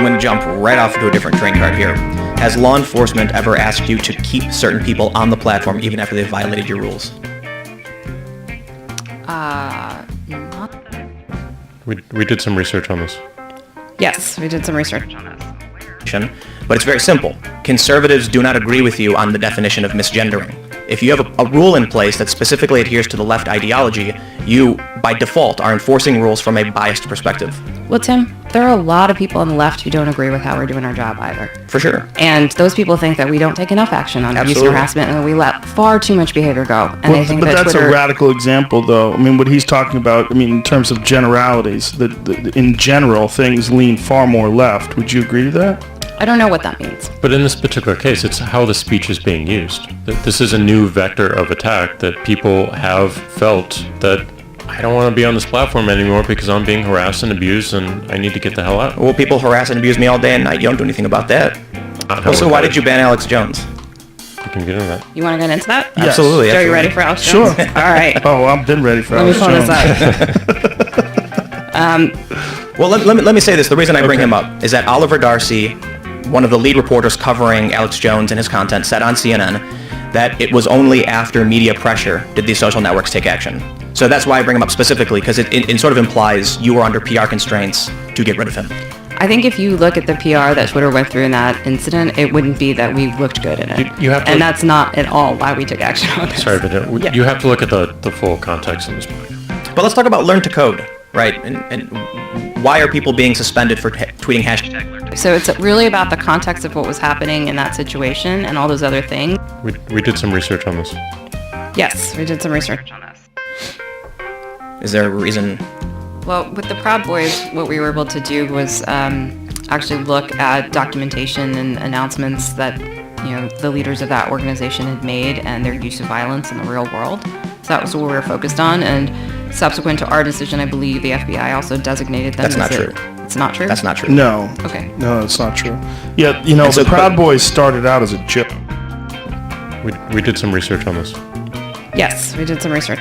I'm going to jump right off to a different train card here. Has law enforcement ever asked you to keep certain people on the platform even after they've violated your rules? Not. We did some research on this. Yes, we did some research on this. But it's very simple. Conservatives do not agree with you on the definition of misgendering. If you have a rule in place that specifically adheres to the left ideology, you, by default, are enforcing rules from a biased perspective. Well, Tim, there are a lot of people on the left who don't agree with how we're doing our job either. For sure. And those people think that we don't take enough action on abuse and harassment and that we let far too much behavior go. And they think but that that's Twitter... a radical example, though. I mean, what he's talking about, in terms of generalities, in general, things lean far more left. Would you agree to that? I don't know what that means. But in this particular case, it's how the speech is being used. This is a new vector of attack that people have felt that I don't want to be on this platform anymore because I'm being harassed and abused and I need to get the hell out. Well, people harass and abuse me all day and night. You don't do anything about that. So why did you ban Alex Jones? You can get into that. You want to get into that? Yes. Absolutely. Are you ready for Alex Jones? Sure. All right. Oh, I've been ready for Alex Jones. Well, let me say this. The reason I bring him up is that Oliver Dorsey, one of the lead reporters covering Alex Jones and his content, said on CNN that it was only after media pressure did these social networks take action. So that's why I bring him up specifically, because it sort of implies you were under PR constraints to get rid of him. I think if you look at the PR that Twitter went through in that incident, it wouldn't be that we looked good in it. And that's not at all why we took action on this. Sorry, but you have to look at the full context of this. But let's talk about learn to code, right? And why are people being suspended for tweeting hashtag learn to code? So it's really about the context of what was happening in that situation and all those other things. We did some research on this. Yes, we did some research on this. Is there a reason? Well, with the Proud Boys, what we were able to do was actually look at documentation and announcements that the leaders of that organization had made and their use of violence in the real world. So that was what we were focused on. And subsequent to our decision, I believe the FBI also designated them. That's not true. It's not true? That's not true. No. Okay. No, it's not true. Yeah, the Proud Boys started out as a joke. We did some research on this. Yes, we did some research.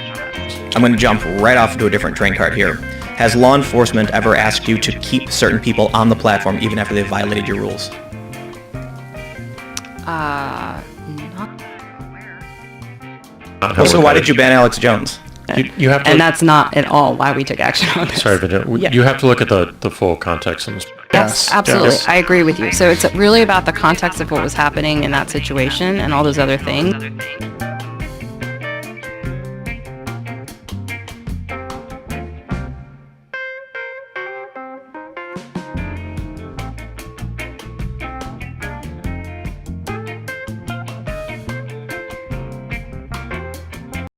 I'm going to jump right off to a different train card here. Has law enforcement ever asked you to keep certain people on the platform even after they've violated your rules? Not. So why did you ban Alex Jones? You have to. And that's not at all why we took action on this. Sorry, but you have to look at the full context of this. Yes, absolutely. Yes. I agree with you. So it's really about the context of what was happening in that situation and all those other things.